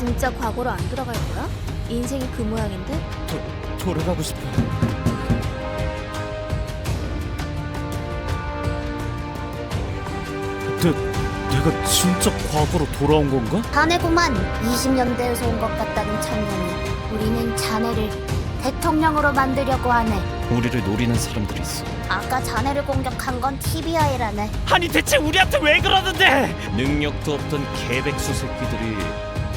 진짜 과거로 안 돌아갈 거야? 인생이 그 모양인데? 돌아가고 싶어. 내가 진짜 과거로 돌아온 건가? 자네구만. 20년대에서 온 것 같다는 청년이. 우리는 자네를 대통령으로 만들려고 하네. 우리를 노리는 사람들이 있어. 아까 자네를 공격한 건 TBI라네. 아니 대체 우리한테 왜 그러는데? 능력도 없던 개백수 새끼들이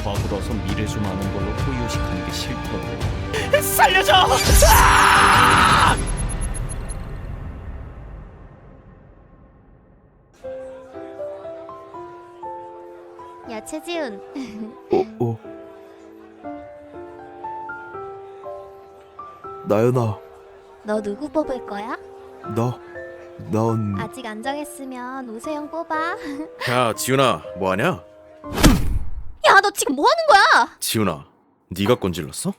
과거로 와서 미래 좀 아는 걸로 호의호식하는 게 싫다고. 살려줘! 아! 야, 최지훈. 나연아, 너 누구 뽑을 거야? 난 아직 안 정했으면 우세영 뽑아. 야, 지훈아, 뭐하냐? 야, 너 지금 뭐 하는 거야? 지훈아, 네가 건질렀어?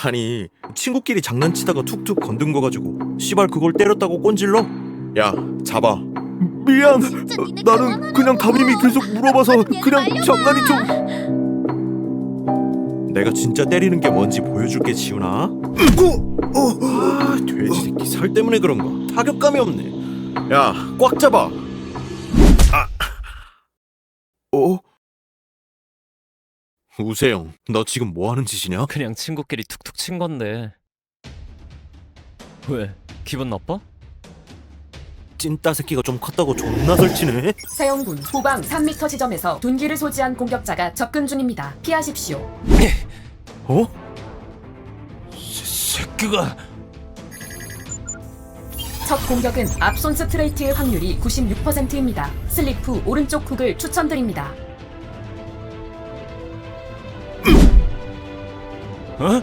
아니, 친구끼리 장난치다가 툭툭 건든 거 가지고 씨발 그걸 때렸다고 건질러? 야, 잡아. 미안. 진짜 니네 나는 그냥 담임이 계속 물어봐서 그냥 장난이 좀. 내가 진짜 때리는 게 뭔지 보여줄게, 지훈아. 아, 돼지 새끼 살 때문에 그런가? 타격감이 없네. 야, 꽉 잡아. 우세영, 너 지금 뭐 하는 짓이냐? 그냥 친구끼리 툭툭 친 건데. 왜? 기분 나빠? 찐따 새끼가 좀 컸다고 존나 설치네. 세영군 후방 3m 지점에서 둔기를 소지한 공격자가 접근 중입니다. 피하십시오. 어? 새끼가. 첫 공격은 앞손 스트레이트의 확률이 96%입니다. 슬립 후 오른쪽 훅을 추천드립니다. 어?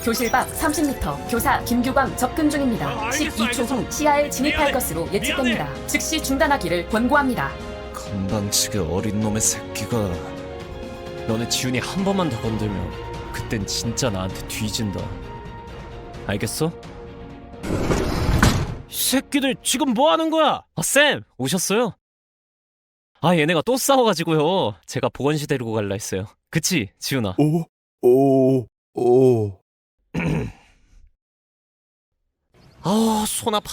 교실 밖 30m 교사 김규광 접근 중입니다. 12초 후 시야에 진입할 것으로 예측됩니다. 즉시 중단하기를 권고합니다. 건방지게 어린 놈의 새끼가. 너네 지훈이 한 번만 더 건들면 그땐 진짜 나한테 뒤진다. 알겠어? 이 새끼들 지금 뭐 하는 거야? 아, 쌤 오셨어요? 아, 얘네가 또 싸워가지고요. 제가 보건실 데리고 갈라 했어요. 그치 지훈아? 아, 손 아파.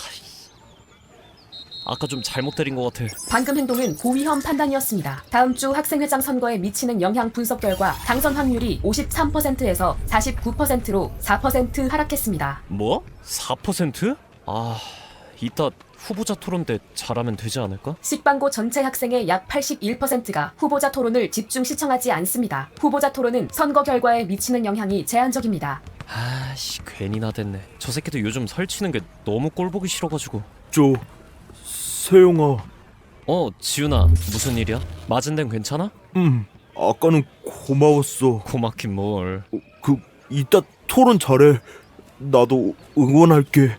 아까 좀 잘못 때린 것 같아. 방금 행동은 고위험 판단이었습니다. 다음 주 학생회장 선거에 미치는 영향 분석 결과 당선 확률이 53%에서 49%로 4% 하락했습니다. 뭐? 4%? 아, 이따 후보자 토론 때 잘하면 되지 않을까? 식방고 전체 학생의 약 81%가 후보자 토론을 집중 시청하지 않습니다. 후보자 토론은 선거 결과에 미치는 영향이 제한적입니다. 아씨, 괜히 나댔네. 저 새끼도 요즘 설치는 게 너무 꼴보기 싫어가지고. 세영아. 지훈아, 무슨 일이야? 맞은 데는 괜찮아? 아까는 고마웠어. 고맙긴 뭘. 이따 토론 잘해. 나도 응원할게.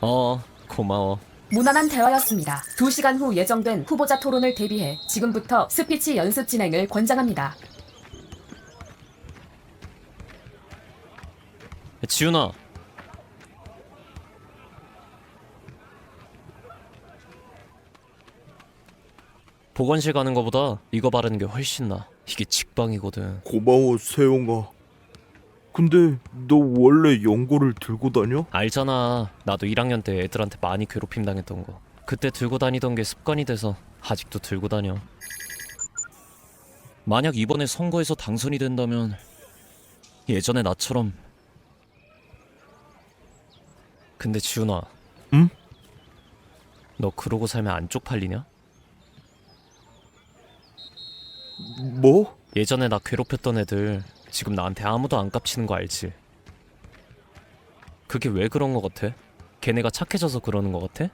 고마워. 무난한 대화였습니다. 2시간 후 예정된 후보자 토론을 대비해 지금부터 스피치 연습 진행을 권장합니다. 지훈아, 보건실 가는 거보다 이거 바르는 게 훨씬 나아. 이게 직방이거든. 고마워, 세영아. 근데 너 원래 연고를 들고 다녀? 알잖아, 나도 1학년 때 애들한테 많이 괴롭힘 당했던 거. 그때 들고 다니던 게 습관이 돼서 아직도 들고 다녀. 만약 이번에 선거에서 당선이 된다면 예전에 나처럼. 근데 지훈아, 응? 너 그러고 살면 안 쪽팔리냐? 뭐? 예전에 나 괴롭혔던 애들 지금 나한테 아무도 안 깝치는 거 알지? 그게 왜 그런 거 같아? 걔네가 착해져서 그러는 거 같아?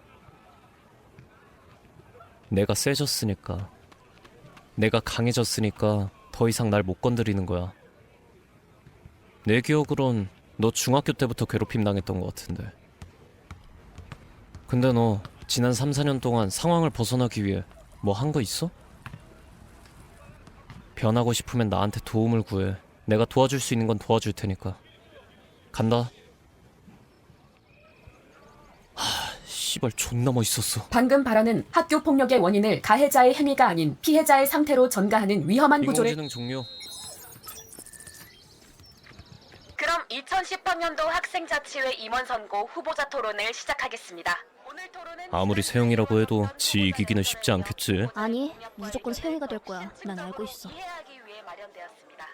내가 세졌으니까, 내가 강해졌으니까 더 이상 날 못 건드리는 거야. 내 기억으론 너 중학교 때부터 괴롭힘 당했던 거 같은데. 근데 너 지난 3, 4년 동안 상황을 벗어나기 위해 뭐 한 거 있어? 변하고 싶으면 나한테 도움을 구해. 내가 도와줄 수 있는 건 도와줄 테니까. 간다. 씨발 존나 멋있었어. 방금 발언은 학교 폭력의 원인을 가해자의 행위가 아닌 피해자의 상태로 전가하는 위험한 구조를. 인공지능 종료. 그럼 2018년도 학생자치회 임원 선고 후보자 토론을 시작하겠습니다. 오늘 토론은 아무리 세영이라고 해도 지 이기기는 쉽지 않겠지. 아니, 무조건 세영이가 될 거야. 난 알고 있어. 이해하기 위해 마련되었습니다.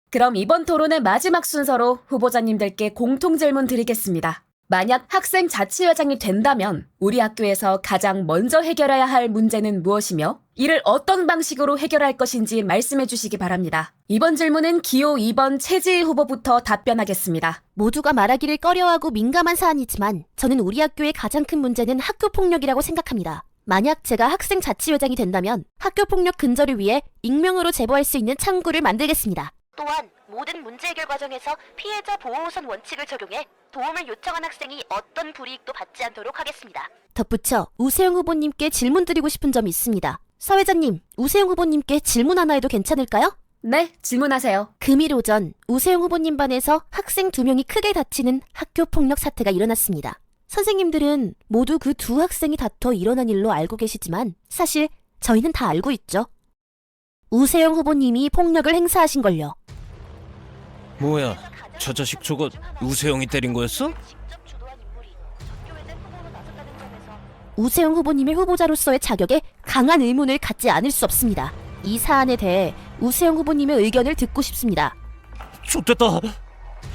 그럼 이번 토론의 마지막 순서로 후보자님들께 공통 질문 드리겠습니다. 만약 학생 자치회장이 된다면 우리 학교에서 가장 먼저 해결해야 할 문제는 무엇이며 이를 어떤 방식으로 해결할 것인지 말씀해 주시기 바랍니다. 이번 질문은 기호 2번 최지희 후보부터 답변하겠습니다. 모두가 말하기를 꺼려하고 민감한 사안이지만 저는 우리 학교의 가장 큰 문제는 학교 폭력이라고 생각합니다. 만약 제가 학생 자치회장이 된다면 학교 폭력 근절을 위해 익명으로 제보할 수 있는 창구를 만들겠습니다. 또한 모든 문제 해결 과정에서 피해자 보호 우선 원칙을 적용해 도움을 요청한 학생이 어떤 불이익도 받지 않도록 하겠습니다. 덧붙여 우세영 후보님께 질문 드리고 싶은 점이 있습니다. 사회자님, 우세영 후보님께 질문 하나 해도 괜찮을까요? 네, 질문하세요. 금일 오전 우세영 후보님 반에서 학생 2명이 크게 다치는 학교 폭력 사태가 일어났습니다. 선생님들은 모두 그 두 학생이 다퉈 일어난 일로 알고 계시지만 사실 저희는 다 알고 있죠. 우세영 후보님이 폭력을 행사하신 걸요. 뭐야, 저 자식 저거 우세영이 때린 거였어? 우세영 후보님의 후보자로서의 자격에 강한 의문을 갖지 않을 수 없습니다. 이 사안에 대해 우세영 후보님의 의견을 듣고 싶습니다. 좋됐다.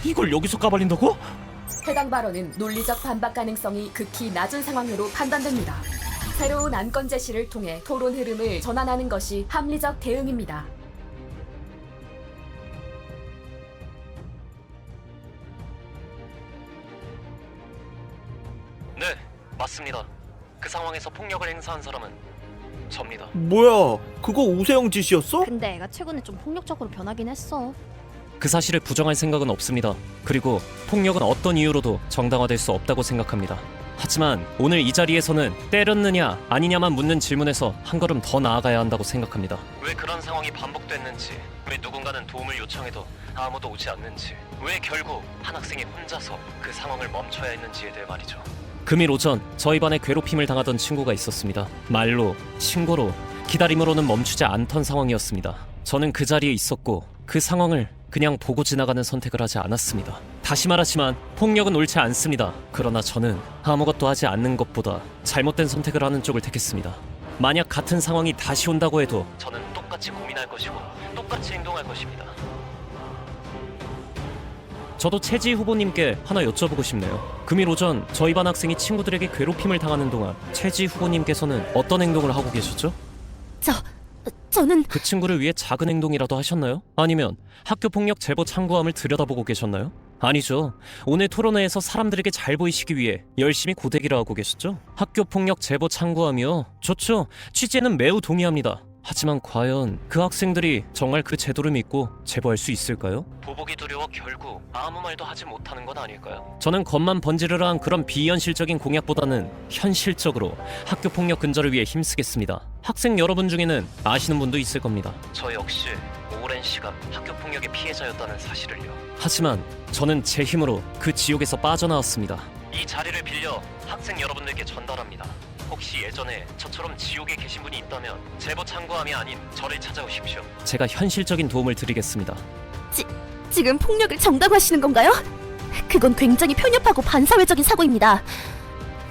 이걸 여기서 까발린다고? 해당 발언은 논리적 반박 가능성이 극히 낮은 상황으로 판단됩니다. 새로운 안건 제시를 통해 토론 흐름을 전환하는 것이 합리적 대응입니다. 네, 맞습니다. 그 상황에서 폭력을 행사한 사람은 접니다. 뭐야, 그거 우세영 짓이었어? 근데 애가 최근에 좀 폭력적으로 변하긴 했어. 그 사실을 부정할 생각은 없습니다. 그리고 폭력은 어떤 이유로도 정당화될 수 없다고 생각합니다. 하지만 오늘 이 자리에서는 때렸느냐 아니냐만 묻는 질문에서 한 걸음 더 나아가야 한다고 생각합니다. 왜 그런 상황이 반복됐는지, 왜 누군가는 도움을 요청해도 아무도 오지 않는지, 왜 결국 한 학생이 혼자서 그 상황을 멈춰야 했는지에 대해 말이죠. 금일 오전 저희 반에 괴롭힘을 당하던 친구가 있었습니다. 말로, 신고로, 기다림으로는 멈추지 않던 상황이었습니다. 저는 그 자리에 있었고 그 상황을 그냥 보고 지나가는 선택을 하지 않았습니다. 다시 말하지만 폭력은 옳지 않습니다. 그러나 저는 아무것도 하지 않는 것보다 잘못된 선택을 하는 쪽을 택했습니다. 만약 같은 상황이 다시 온다고 해도 저는 똑같이 고민할 것이고 똑같이 행동할 것입니다. 저도 최지희 후보님께 하나 여쭤보고 싶네요. 금일 오전 저희 반 학생이 친구들에게 괴롭힘을 당하는 동안 최지희 후보님께서는 어떤 행동을 하고 계셨죠? 저는 그 친구를 위해 작은 행동이라도 하셨나요? 아니면 학교폭력 제보 창구함을 들여다보고 계셨나요? 아니죠. 오늘 토론회에서 사람들에게 잘 보이시기 위해 열심히 고데기를 하고 계셨죠? 학교폭력 제보 창구함이요? 좋죠. 취지에는 매우 동의합니다. 하지만 과연 그 학생들이 정말 그 제도를 믿고 제보할 수 있을까요? 보복이 두려워 결국 아무 말도 하지 못하는 건 아닐까요? 저는 겉만 번지르르한 그런 비현실적인 공약보다는 현실적으로 학교폭력 근절을 위해 힘쓰겠습니다. 학생 여러분 중에는 아시는 분도 있을 겁니다. 저 역시 오랜 시간 학교폭력의 피해자였다는 사실을요. 하지만 저는 제 힘으로 그 지옥에서 빠져나왔습니다. 이 자리를 빌려 학생 여러분들께 전달합니다. 혹시 예전에 저처럼 지옥에 계신 분이 있다면 제보 창구함이 아닌 저를 찾아오십시오. 제가 현실적인 도움을 드리겠습니다. 지금 폭력을 정당화하시는 건가요? 그건 굉장히 편협하고 반사회적인 사고입니다.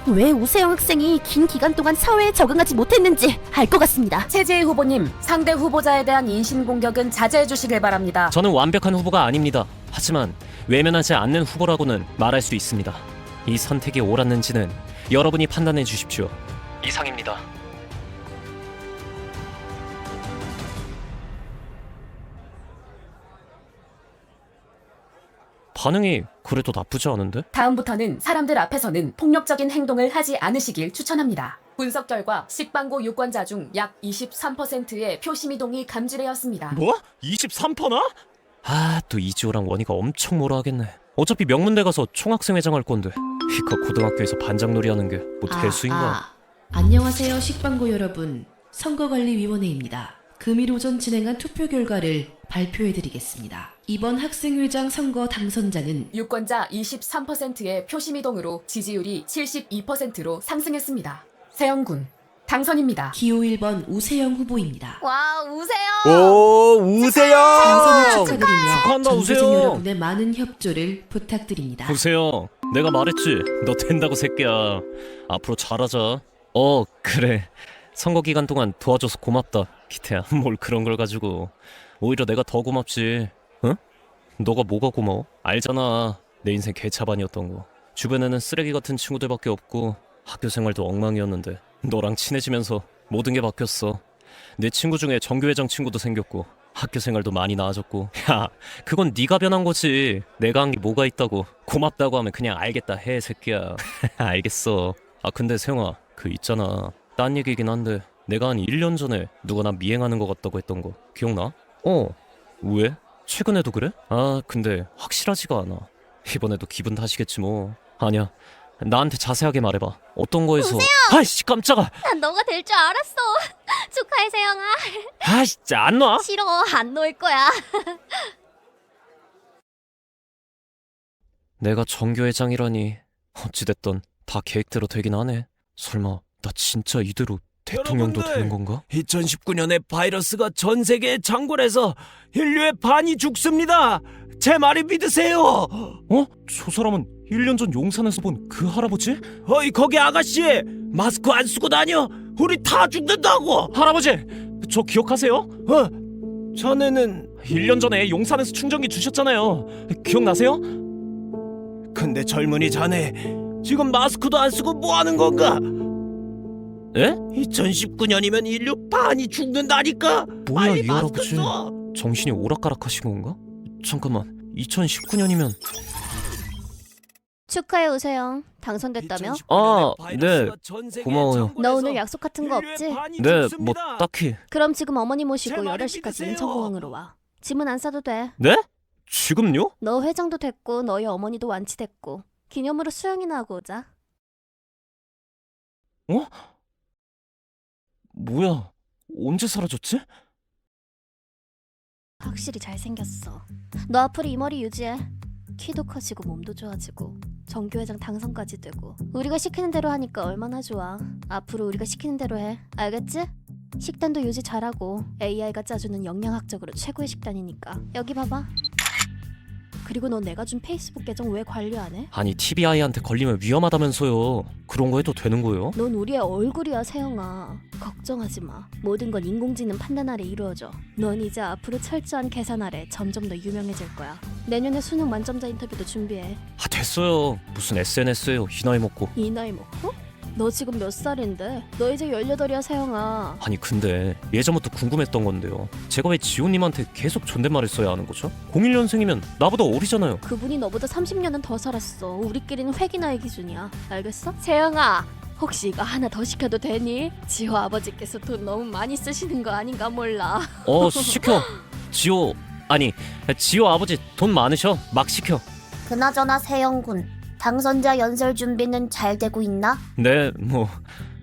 왜 우세영 학생이 긴 기간 동안 사회에 적응하지 못했는지 알 것 같습니다. 최지희 후보님, 상대 후보자에 대한 인신공격은 자제해 주시길 바랍니다. 저는 완벽한 후보가 아닙니다. 하지만 외면하지 않는 후보라고는 말할 수 있습니다. 이 선택이 옳았는지는 여러분이 판단해 주십시오. 이상입니다. 반응이 그래도 나쁘지 않은데? 다음부터는 사람들 앞에서는 폭력적인 행동을 하지 않으시길 추천합니다. 분석 결과 식반고 유권자 중 약 23%의 표심 이동이 감지되었습니다. 뭐? 23%나? 아, 또 이지호랑 원희가 엄청 뭐라 하겠네. 어차피 명문대 가서 총학생회장 할 건데 이거 고등학교에서 반장놀이 하는 게 뭐 대수인가? 안녕하세요 식반고 여러분. 선거관리위원회입니다. 금일 오전 진행한 투표 결과를 발표해드리겠습니다. 이번 학생회장 선거 당선자는 유권자 23%의 표심이동으로 지지율이 72%로 상승했습니다. 세영군 당선입니다. 기호 1번 우세영 후보입니다. 와, 우세요. 오, 당선을 우세요! 축하드리며 축하한다, 전교생 우세요. 여러분의 많은 협조를 부탁드립니다. 보세요. 내가 말했지. 너 된다고 새끼야. 앞으로 잘하자. 그래. 선거 기간 동안 도와줘서 고맙다. 기태야, 뭘 그런 걸 가지고. 오히려 내가 더 고맙지. 응? 너가 뭐가 고마워? 알잖아. 내 인생 개차반이었던 거. 주변에는 쓰레기 같은 친구들밖에 없고 학교 생활도 엉망이었는데 너랑 친해지면서 모든 게 바뀌었어. 내 친구 중에 정교회장 친구도 생겼고 학교 생활도 많이 나아졌고. 야, 그건 네가 변한 거지. 내가 한 게 뭐가 있다고. 고맙다고 하면 그냥 알겠다 해, 새끼야. 알겠어. 근데 세영아, 그 있잖아. 딴 얘기긴 한데 내가 한 1년 전에 누가 나 미행하는 것 같다고 했던 거 기억나? 왜? 최근에도 그래? 근데 확실하지가 않아. 이번에도 기분 탓이겠지 뭐. 아니야, 나한테 자세하게 말해봐. 어떤 거에서. 아이씨, 깜짝아. 난 너가 될 줄 알았어. 축하해, 세영아. 진짜 안 놔? 싫어, 안 놓을 거야. 내가 정교회장이라니. 어찌됐든 다 계획대로 되긴 하네. 설마 나 진짜 이대로 대통령도 여러분들, 되는 건가? 2019년에 바이러스가 전 세계에 창궐해서 인류의 반이 죽습니다. 제 말이 믿으세요. 저 사람은 1년 전 용산에서 본 그 할아버지? 어이 거기 아가씨, 마스크 안 쓰고 다녀. 우리 다 죽는다고. 할아버지! 저 기억하세요? 전에는 1년 전에 용산에서 충전기 주셨잖아요. 기억나세요? 근데 젊은이 자네 지금 마스크도 안 쓰고 뭐 하는 건가? 에? 2019년이면 인류 반이 죽는다니까. 뭐야, 빨리 이 마스크 할아버지. 써. 정신이 오락가락하신 건가? 잠깐만, 2019년이면 축하해, 우세영. 당선됐다며? 2019년에 네. 바이러스가 전 세계에 고마워요. 창궐해서 너 오늘 약속 같은 거 인류의 없지? 반이 네, 뭐 죽습니다. 딱히. 그럼 지금 어머니 모시고 제 말을 8시까지 믿으세요. 인천공항으로 와. 짐은 안 싸도 돼. 네? 지금요? 너 회장도 됐고 너희 어머니도 완치됐고 기념으로 수영이나 하고 오자. 뭐야, 언제 사라졌지? 확실히 잘생겼어. 너 앞으로 이 머리 유지해. 키도 커지고 몸도 좋아지고 정교회장 당선까지 되고 우리가 시키는 대로 하니까 얼마나 좋아. 앞으로 우리가 시키는 대로 해. 알겠지? 식단도 유지 잘하고 AI가 짜주는 영양학적으로 최고의 식단이니까. 여기 봐봐. 그리고 너 내가 준 페이스북 계정 왜 관리 안 해? 아니, TBI한테 걸리면 위험하다면서요. 그런 거 해도 되는 거예요? 넌 우리의 얼굴이야, 세영아. 걱정하지 마. 모든 건 인공지능 판단 아래 이루어져. 넌 이제 앞으로 철저한 계산 아래 점점 더 유명해질 거야. 내년에 수능 만점자 인터뷰도 준비해. 됐어요. 무슨 SNS예요, 이 나이 먹고. 이 나이 먹고? 너 지금 몇 살인데? 너 이제 18이야, 세영아. 아니, 근데 예전부터 궁금했던 건데요. 제가 왜 지호님한테 계속 존댓말을 써야 하는 거죠? 01년생이면 나보다 어리잖아요. 그분이 너보다 30년은 더 살았어. 우리끼리는 회기나의 기준이야. 알겠어? 세영아, 혹시 이거 하나 더 시켜도 되니? 지호 아버지께서 돈 너무 많이 쓰시는 거 아닌가 몰라. 시켜. 지호 아버지 돈 많으셔. 막 시켜. 그나저나 세영군, 당선자 연설 준비는 잘 되고 있나? 네, 뭐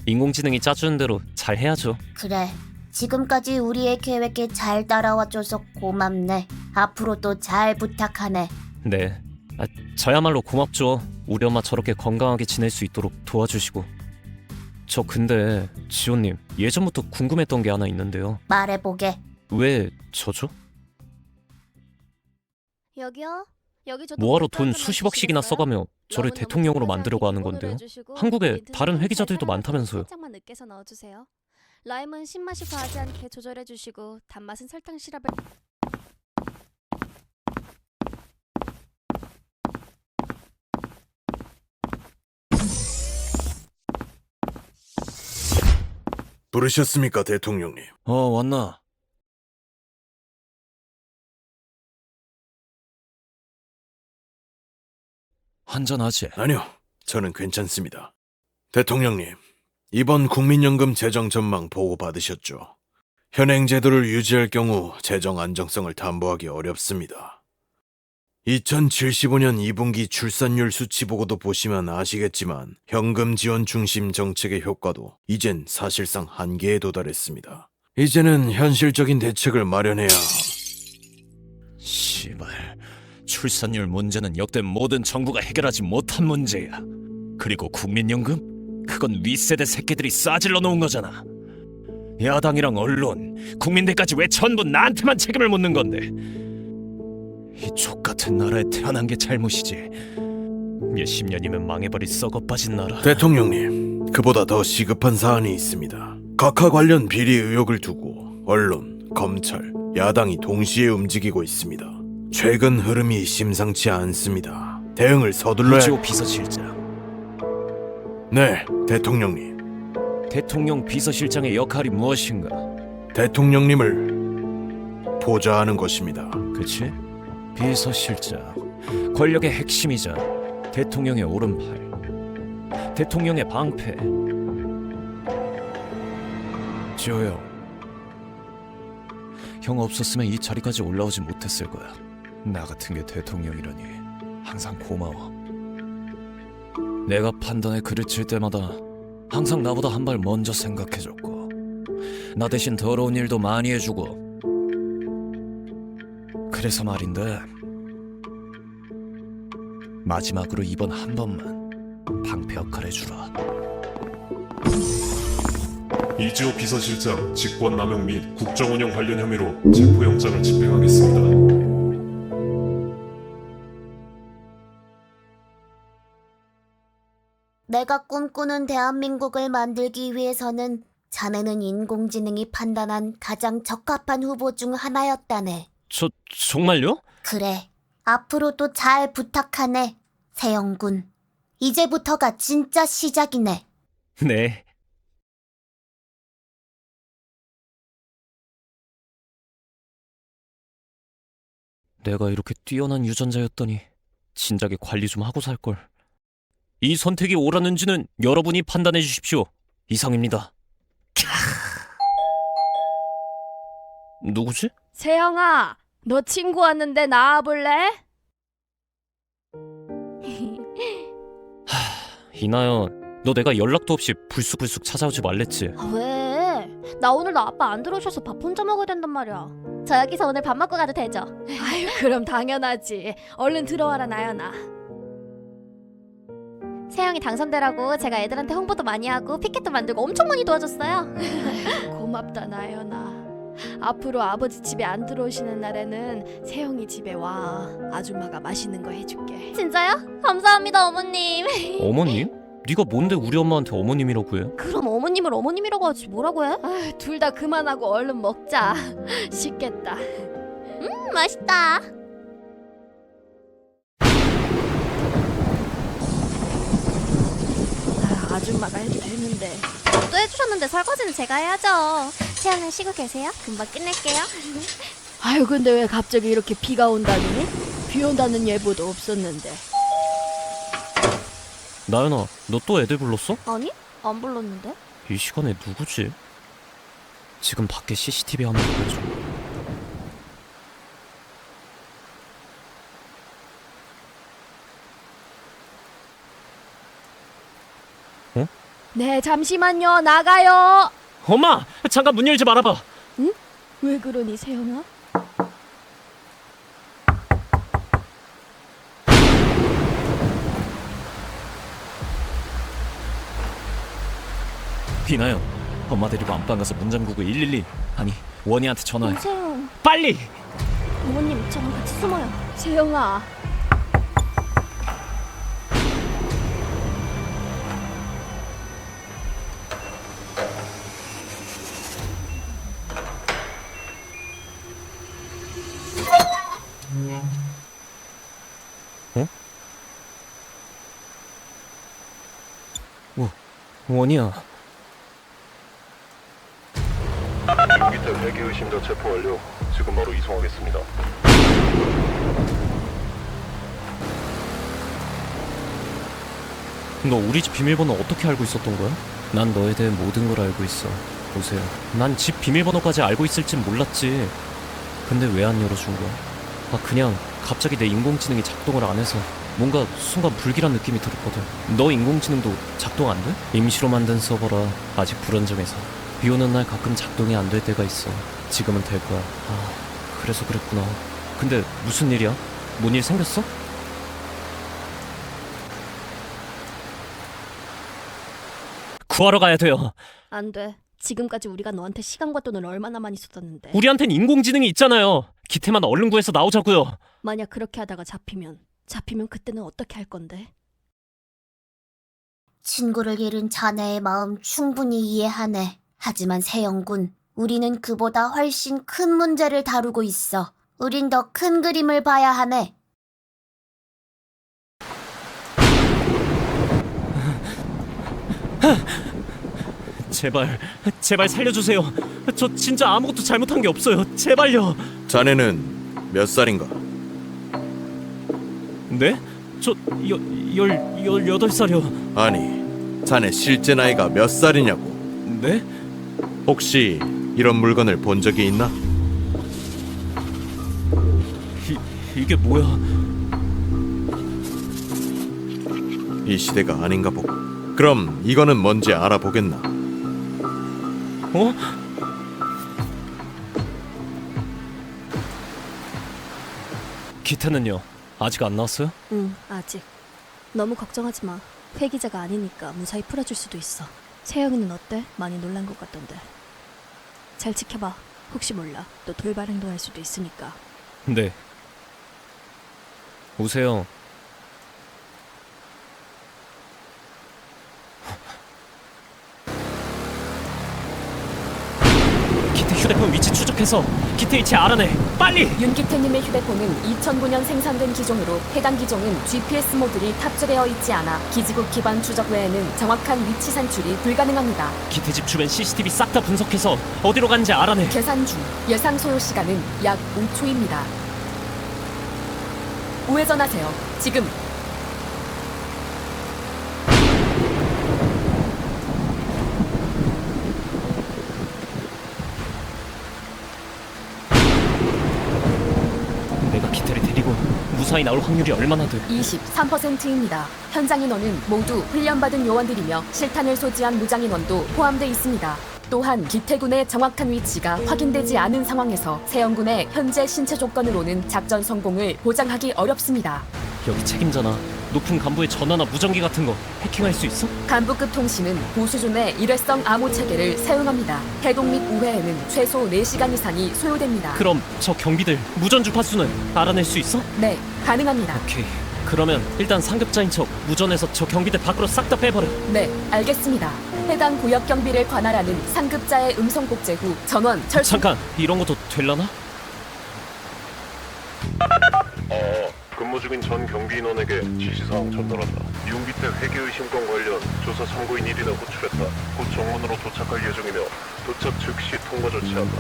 인공지능이 짜주는 대로 잘 해야죠. 그래, 지금까지 우리의 계획에 잘 따라와줘서 고맙네. 앞으로도 잘 부탁하네. 네, 저야말로 고맙죠. 우리 엄마 저렇게 건강하게 지낼 수 있도록 도와주시고. 저 근데 지호님, 예전부터 궁금했던 게 하나 있는데요. 말해보게. 왜 저죠? 여기요? 여기 저 뭐하러 돈 돈 좀 수십억씩이나 주시겠어요? 써가며 저를 너무너무 대통령으로 착하지 만들려고 않게 하는 기본으로 건데요. 해주시고 한국에 멘트는 다른 회기자들도 잘 많다면서요. 살짝만 늦게서 넣어주세요. 라임은 신맛이 과하지 않게 조절해주시고 단맛은 설탕 시럽을. 부르셨습니까, 대통령님? 왔나? 한잔하지. 아니요, 저는 괜찮습니다. 대통령님, 이번 국민연금 재정 전망 보고 받으셨죠? 현행 제도를 유지할 경우 재정 안정성을 담보하기 어렵습니다. 2075년 2분기 출산율 수치 보고도 보시면 아시겠지만 현금 지원 중심 정책의 효과도 이젠 사실상 한계에 도달했습니다. 이제는 현실적인 대책을 마련해야 씨발, 출산율 문제는 역대 모든 정부가 해결하지 못한 문제야. 그리고 국민연금? 그건 윗세대 새끼들이 싸질러 놓은 거잖아. 야당이랑 언론, 국민들까지 왜 전부 나한테만 책임을 묻는 건데? 이 족같은 나라에 태어난 게 잘못이지. 몇십 년이면 망해버릴 썩어빠진 나라. 대통령님, 그보다 더 시급한 사안이 있습니다. 각하 관련 비리 의혹을 두고 언론, 검찰, 야당이 동시에 움직이고 있습니다. 최근 흐름이 심상치 않습니다. 대응을 서둘러야... 우지호 비서실장. 네, 대통령님. 대통령 비서실장의 역할이 무엇인가? 대통령님을 보좌하는 것입니다. 그치? 비서실장, 권력의 핵심이자 대통령의 오른팔, 대통령의 방패. 지호야, 형 없었으면 이 자리까지 올라오지 못했을 거야. 나 같은 게 대통령이라니 항상 고마워. 내가 판단에 글을 칠 때마다 항상 나보다 한 발 먼저 생각해줬고, 나 대신 더러운 일도 많이 해주고. 그래서 말인데, 마지막으로 이번 한 번만 방패 역할 해주라. 이지호 비서실장 직권남용 및 국정운영 관련 혐의로 체포영장을 집행하겠습니다. 내가 꿈꾸는 대한민국을 만들기 위해서는 자네는 인공지능이 판단한 가장 적합한 후보 중 하나였다네. 정말요? 그래. 앞으로도 잘 부탁하네, 세영군. 이제부터가 진짜 시작이네. 네. 내가 이렇게 뛰어난 유전자였더니 진작에 관리 좀 하고 살걸. 이 선택이 옳았는지는 여러분이 판단해 주십시오. 이상입니다. 누구지? 세영아, 너 친구 왔는데 나와볼래? 이나연, 너 내가 연락도 없이 불쑥불쑥 찾아오지 말랬지? 왜? 나 오늘 나 아빠 안 들어오셔서 밥 혼자 먹어야 된단 말이야. 저 여기서 오늘 밥 먹고 가도 되죠? 아유, 그럼 당연하지. 얼른 들어와라, 나연아. 세영이 당선되라고 제가 애들한테 홍보도 많이 하고 피켓도 만들고 엄청 많이 도와줬어요. 고맙다, 나연아. 앞으로 아버지 집에 안 들어오시는 날에는 세영이 집에 와. 아줌마가 맛있는 거 해줄게. 진짜요? 감사합니다, 어머님. 어머님? 네가 뭔데 우리 엄마한테 어머님이라고 해? 그럼 어머님을 어머님이라고 하지 뭐라고 해? 둘 다 그만하고 얼른 먹자. 식겠다. 맛있다. 아줌마가 해도 되는데. 또 해주셨는데 설거지는 제가 해야죠. 세영은 쉬고 계세요? 금방 끝낼게요. 아유, 근데 왜 갑자기 이렇게 비가 온다니? 비 온다는 예보도 없었는데. 나연아, 너 또 애들 불렀어? 아니? 안 불렀는데? 이 시간에 누구지? 지금 밖에 CCTV 한번 보여줘. 어? 네, 잠시만요. 나가요. 엄마! 잠깐 문 열지 말아봐. 응? 왜 그러니, 세영아? 비나연, 엄마 데리고 안방 가서 문 잠그고 112, 아니 원희한테 전화해. 세영, 빨리! 어머님 저랑 같이 숨어요. 세영아. 어? 원희야. 밑에 회계 의심자 체포 완료. 지금 바로 이송하겠습니다. 너 우리 집 비밀번호 어떻게 알고 있었던 거야? 난 너에 대해 모든 걸 알고 있어. 보세요. 난 집 비밀번호까지 알고 있을진 몰랐지. 근데 왜 안 열어준 거야? 아, 그냥 갑자기 내 인공지능이 작동을 안 해서 뭔가 순간 불길한 느낌이 들었거든. 너 인공지능도 작동 안 돼? 임시로 만든 서버라 아직 불안정해서 비 오는 날 가끔 작동이 안 될 때가 있어. 지금은 될 거야. 아, 그래서 그랬구나. 근데 무슨 일이야? 뭔 일 생겼어? 구하러 가야 돼요. 안 돼. 지금까지 우리가 너한테 시간과 돈을 얼마나 많이 쏟았는데. 우리한텐 인공지능이 있잖아요. 기태만 얼른 구해서 나오자고요. 만약 그렇게 하다가 잡히면 그때는 어떻게 할 건데? 친구를 잃은 자네의 마음 충분히 이해하네. 하지만 세영군, 우리는 그보다 훨씬 큰 문제를 다루고 있어. 우린 더 큰 그림을 봐야 하네. 제발 살려주세요. 저 진짜 아무것도 잘못한 게 없어요. 제발요. 자네는 몇 살인가? 네? 저 18살이요. 아니, 자네 실제 나이가 몇 살이냐고. 네? 혹시 이런 물건을 본 적이 있나? 이게 뭐야? 이 시대가 아닌가 보고. 그럼 이거는 뭔지 알아보겠나? 어? 기태는요? 아직 안 나왔어요? 응, 아직. 너무 걱정하지 마. 회기자가 아니니까 무사히 풀어줄 수도 있어. 세영이는 어때? 많이 놀란 것 같던데. 잘 지켜봐. 혹시 몰라. 또 돌발 행동할 수도 있으니까. 네. 오세요. 기태 휴대폰 위치 추적해서 기태 위치 알아내. 빨리! 윤기태님의 휴대폰은 2009년 생산된 기종으로 해당 기종은 GPS 모듈이 탑재되어 있지 않아 기지국 기반 추적 외에는 정확한 위치 산출이 불가능합니다. 기태 집 주변 CCTV 싹 다 분석해서 어디로 가는지 알아내. 계산 중. 예상 소요 시간은 약 5초입니다. 우회전하세요. 지금. 내가 기태를 데리고 무사히 나올 확률이 얼마나 돼? 23%입니다. 현장 인원은 모두 훈련받은 요원들이며 실탄을 소지한 무장 인원도 포함돼 있습니다. 또한 기태군의 정확한 위치가 확인되지 않은 상황에서 세영군의 현재 신체 조건으로는 작전 성공을 보장하기 어렵습니다. 여기 책임자나 높은 간부의 전화나 무전기 같은 거 해킹할 수 있어? 간부급 통신은 고수준의 일회성 암호 체계를 사용합니다. 해독 및 우회에는 최소 4시간 이상이 소요됩니다. 그럼 저 경비들 무전 주파수는 알아낼 수 있어? 네, 가능합니다. 오케이. 그러면 일단 상급자인 척 무전에서 저 경비들 밖으로 싹 다 빼버려. 네, 알겠습니다. 해당 구역 경비를 관할하는 상급자의 음성 복제 후 전원 철수. 잠깐, 이런 것도 될라나? 근무 중인 전 경비 인원에게 지시사항 전달한다. 윤기태 회계 의심권 관련 조사 참고인 1인을 호출했다. 곧 정문으로 도착할 예정이며 도착 즉시 통과 조치한다.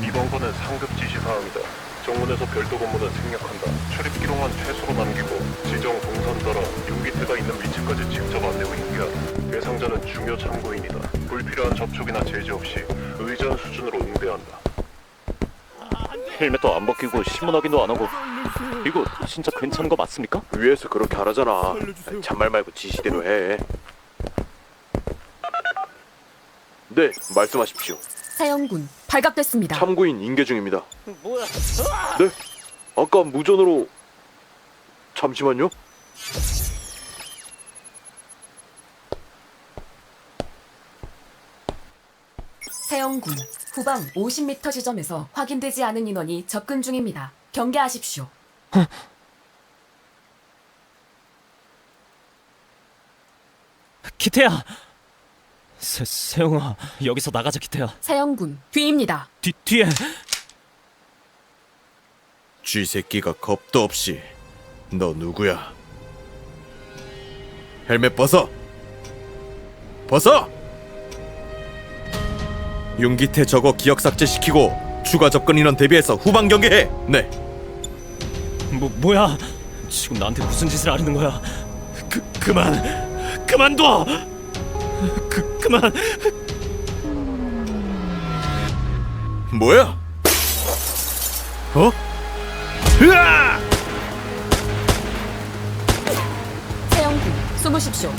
이번 건은 상급 지시사항이다. 정문에서 별도 건물은 생략한다. 출입 기록만 최소로 남기고 지정 동선 따라 윤기태가 있는 위치까지 직접 안내후 인계한다. 대상자는 중요 참고인이다. 불필요한 접촉이나 제지 없이 의전 수준으로 응대한다. 헬멧도 안 벗기고 신문 확인도 안 하고 이거 진짜 괜찮은 거 맞습니까? 위에서 그렇게 하라잖아. 잔말 말고 지시대로 해. 네, 말씀하십시오. 세영군 발각됐습니다. 참고인 인계 중입니다. 뭐야? 네? 아까 무전으로... 잠시만요. 세영군 후방 50m 지점에서 확인되지 않은 인원이 접근 중입니다. 경계하십시오. 기태야! 세영아, 여기서 나가자 기태야. 세영군 뒤입니다. 뒤에! 쥐새끼가 겁도 없이. 너 누구야? 헬멧 벗어! 벗어! 윤기태 저거 기억 삭제시키고 추가 접근 인원 대비해서 후방 경계해! 네. 뭐야? 지금 나한테 무슨 짓을 하려는 거야? 그만둬! 그만! 뭐야? 어? 으아! 세영군 숨으십시오.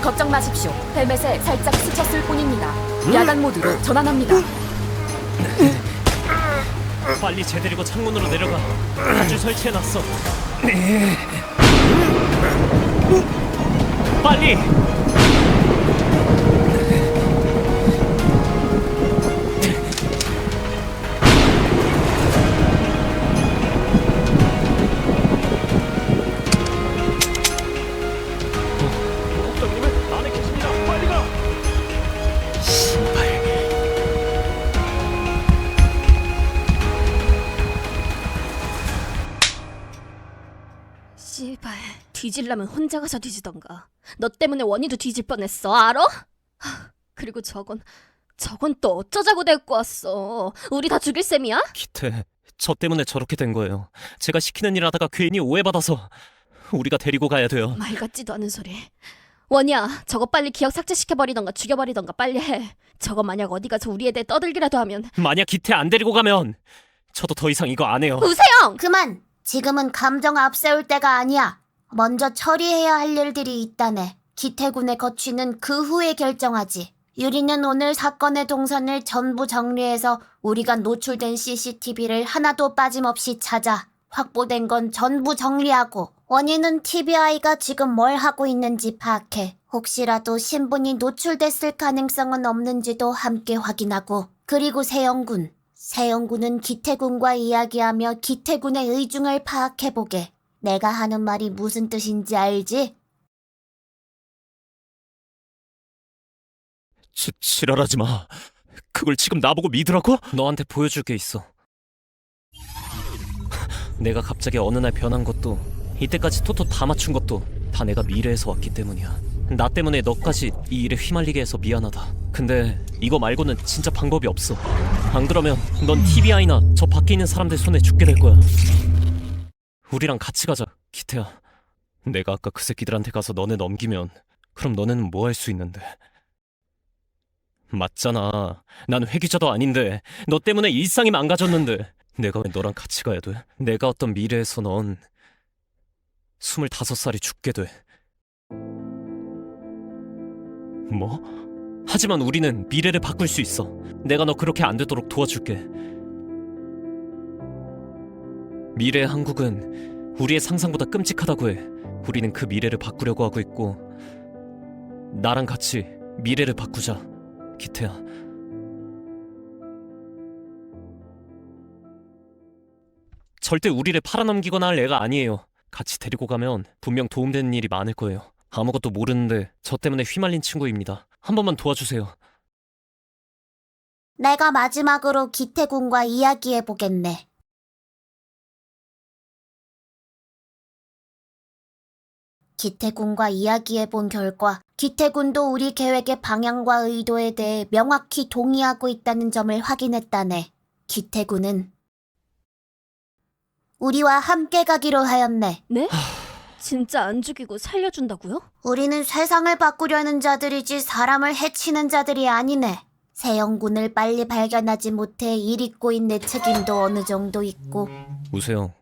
걱정 마십시오. 헬멧에 살짝 스쳤을 뿐입니다. 야간 모드로 전환합니다. 빨리 쟤 데리고 창문으로 내려가. 단줄 설치해놨어. 빨리! 목장님은 안에 계십니다. 빨리 가! 신발. 씨발, 뒤질라면 혼자 가서 뒤지던가. 너 때문에 원희도 뒤질 뻔했어, 알아? 그리고 저건 또 어쩌자고 데리고 왔어. 우리 다 죽일 셈이야? 기태, 저 때문에 저렇게 된 거예요. 제가 시키는 일 하다가 괜히 오해받아서 우리가 데리고 가야 돼요. 말 같지도 않은 소리. 원희야, 저거 빨리 기억 삭제시켜버리던가 죽여버리던가 빨리 해. 저거 만약 어디 가서 우리에 대해 떠들기라도 하면. 만약 기태 안 데리고 가면 저도 더 이상 이거 안 해요. 우세영! 그만! 지금은 감정 앞세울 때가 아니야. 먼저 처리해야 할 일들이 있다네. 기태군의 거취는 그 후에 결정하지. 유리는 오늘 사건의 동선을 전부 정리해서 우리가 노출된 CCTV를 하나도 빠짐없이 찾아 확보된 건 전부 정리하고, 원희는 TVI가 지금 뭘 하고 있는지 파악해. 혹시라도 신분이 노출됐을 가능성은 없는지도 함께 확인하고, 그리고 세영군은 기태군과 이야기하며 기태군의 의중을 파악해보게. 내가 하는 말이 무슨 뜻인지 알지? 지랄하지 마. 그걸 지금 나보고 믿으라고? 너한테 보여줄 게 있어. 내가 갑자기 어느 날 변한 것도, 이때까지 토토 다 맞춘 것도 다 내가 미래에서 왔기 때문이야. 나 때문에 너까지 이 일에 휘말리게 해서 미안하다. 근데 이거 말고는 진짜 방법이 없어. 안 그러면 넌 TVI나 저 밖에 있는 사람들 손에 죽게 될 거야. 우리랑 같이 가자, 기태야. 내가 아까 그 새끼들한테 가서 너네 넘기면 그럼 너네는 뭐 할 수 있는데? 맞잖아. 난 회귀자도 아닌데 너 때문에 일상이 망가졌는데 내가 왜 너랑 같이 가야 돼? 내가 어떤 미래에서 넌 25살이 죽게 돼. 뭐? 하지만 우리는 미래를 바꿀 수 있어. 내가 너 그렇게 안 되도록 도와줄게. 미래의 한국은 우리의 상상보다 끔찍하다고 해. 우리는 그 미래를 바꾸려고 하고 있고, 나랑 같이 미래를 바꾸자, 기태야. 절대 우리를 팔아넘기거나 할 애가 아니에요. 같이 데리고 가면 분명 도움되는 일이 많을 거예요. 아무것도 모르는데 저 때문에 휘말린 친구입니다. 한 번만 도와주세요. 내가 마지막으로 기태군과 이야기해보겠네. 기태군과 이야기해본 결과 기태군도 우리 계획의 방향과 의도에 대해 명확히 동의하고 있다는 점을 확인했다네. 기태군은 우리와 함께 가기로 하였네. 네? 진짜 안 죽이고 살려준다고요? 우리는 세상을 바꾸려는 자들이지 사람을 해치는 자들이 아니네. 세영군을 빨리 발견하지 못해 일 잊고인 내 책임도 어느 정도 있고. 우세영,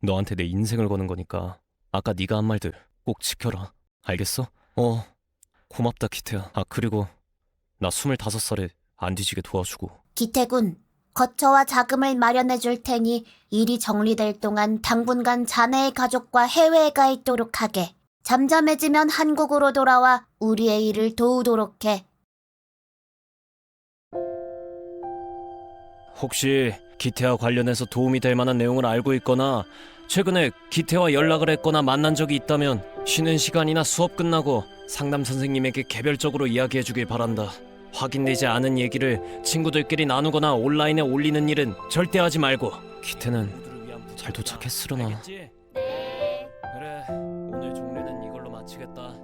너한테 내 인생을 거는 거니까 아까 네가 한 말들 꼭 지켜라. 알겠어? 고맙다, 기태야. 아, 그리고 나 25살에 안 뒤지게 도와주고. 기태군, 거처와 자금을 마련해 줄 테니 일이 정리될 동안 당분간 자네의 가족과 해외에 가 있도록 하게. 잠잠해지면 한국으로 돌아와 우리의 일을 도우도록 해. 혹시 기태와 관련해서 도움이 될 만한 내용을 알고 있거나 최근에 기태와 연락을 했거나 만난 적이 있다면 쉬는 시간이나 수업 끝나고 상담 선생님에게 개별적으로 이야기해 주길 바란다. 확인되지 않은 얘기를 친구들끼리 나누거나 온라인에 올리는 일은 절대 하지 말고. 기태는 잘 도착했으려나? 네. 그래, 오늘 종례는 이걸로 마치겠다.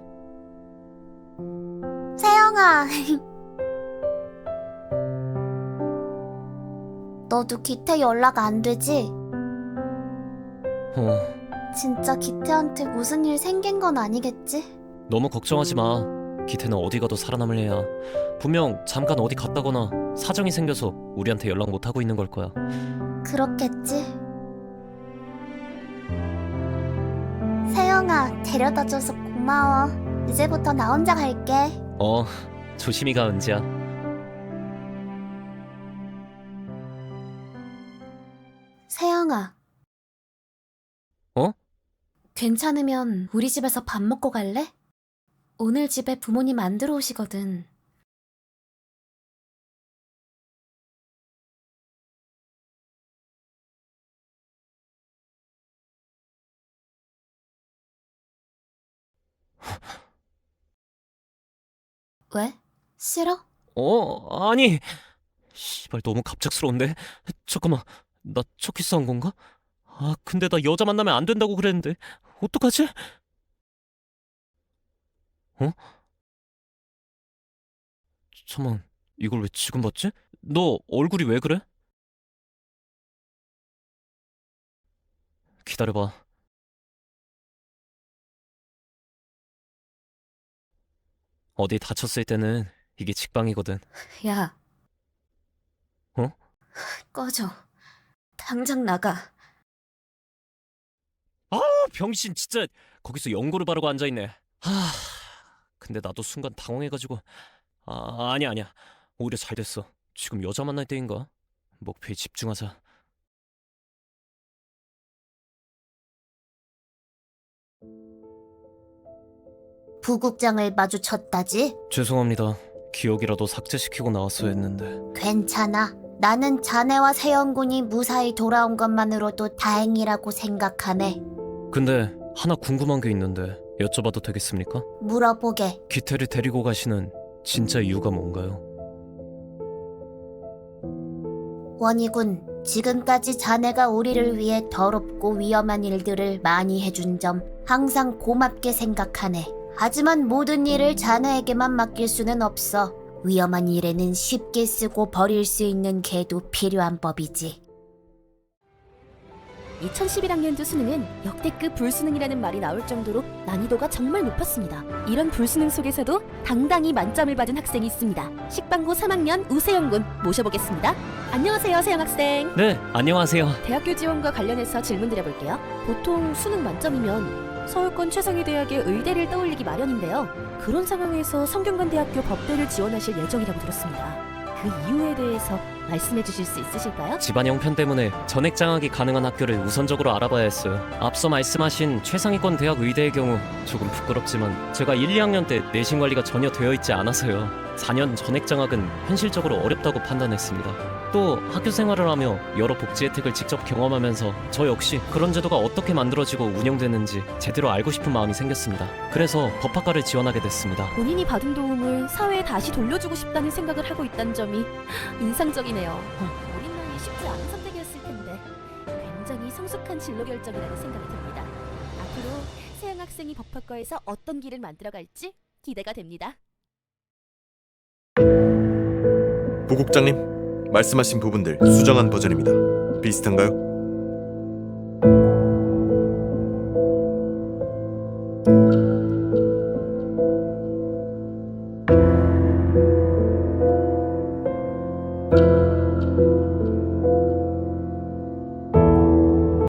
세영아. 너도 기태 연락 안 되지? 진짜 기태한테 무슨 일 생긴 건 아니겠지? 너무 걱정하지 마. 기태는 어디 가도 살아남을 애야. 분명 잠깐 어디 갔다거나 사정이 생겨서 우리한테 연락 못하고 있는 걸 거야. 그렇겠지. 세영아, 데려다줘서 고마워. 이제부터 나 혼자 갈게. 조심히 가, 은지야. 세영아. 어? 괜찮으면 우리 집에서 밥 먹고 갈래? 오늘 집에 부모님 안 들어오시거든. 왜? 싫어? 아니. 씨발 너무 갑작스러운데. 잠깐만. 나 첫 키스한 건가? 아, 근데 나 여자 만나면 안 된다고 그랬는데. 어떡하지? 어? 잠깐만. 이걸 왜 지금 봤지? 너 얼굴이 왜 그래? 기다려봐. 어디 다쳤을 때는 이게 직방이거든. 야. 어? 꺼져. 당장 나가. 아, 병신 진짜. 거기서 연고를 바르고 앉아있네. 근데 나도 순간 당황해가지고. 아니야. 오히려 잘 됐어. 지금 여자 만날 때인가? 목표에 집중하자. 부국장을 마주쳤다지? 죄송합니다. 기억이라도 삭제시키고 나왔어야 했는데. 괜찮아. 나는 자네와 세영군이 무사히 돌아온 것만으로도 다행이라고 생각하네. 근데 하나 궁금한 게 있는데 여쭤봐도 되겠습니까? 물어보게. 기태를 데리고 가시는 진짜 이유가 뭔가요? 원희군, 지금까지 자네가 우리를 위해 더럽고 위험한 일들을 많이 해준 점 항상 고맙게 생각하네. 하지만 모든 일을 자네에게만 맡길 수는 없어. 위험한 일에는 쉽게 쓰고 버릴 수 있는 개도 필요한 법이지. 2011학년도 수능은 역대급 불수능이라는 말이 나올 정도로 난이도가 정말 높았습니다. 이런 불수능 속에서도 당당히 만점을 받은 학생이 있습니다. 식방고 3학년 우세영 군 모셔보겠습니다. 안녕하세요, 세영 학생. 네, 안녕하세요. 대학교 지원과 관련해서 질문 드려볼게요. 보통 수능 만점이면 서울권 최상위 대학의 의대를 떠올리기 마련인데요. 그런 상황에서 성균관대학교 법대를 지원하실 예정이라고 들었습니다. 그 이유에 대해서 말씀해 주실 수 있으실까요? 집안 형편 때문에 전액 장학이 가능한 학교를 우선적으로 알아봐야 했어요. 앞서 말씀하신 최상위권 대학 의대의 경우 조금 부끄럽지만 제가 1, 2학년 때 내신 관리가 전혀 되어 있지 않아서요. 4년 전액 장학은 현실적으로 어렵다고 판단했습니다. 또 학교 생활을 하며 여러 복지 혜택을 직접 경험하면서 저 역시 그런 제도가 어떻게 만들어지고 운영되는지 제대로 알고 싶은 마음이 생겼습니다. 그래서 법학과를 지원하게 됐습니다. 본인이 받은 도움을 사회에 다시 돌려주고 싶다는 생각을 하고 있다는 점이 인상적이네요. 어린 나이에 쉽지 않은 선택이었을 텐데 굉장히 성숙한 진로 결정이라는 생각이 듭니다. 앞으로 세영 학생이 법학과에서 어떤 길을 만들어갈지 기대가 됩니다. 부국장님, 말씀하신 부분들 수정한 버전입니다. 비슷한가요?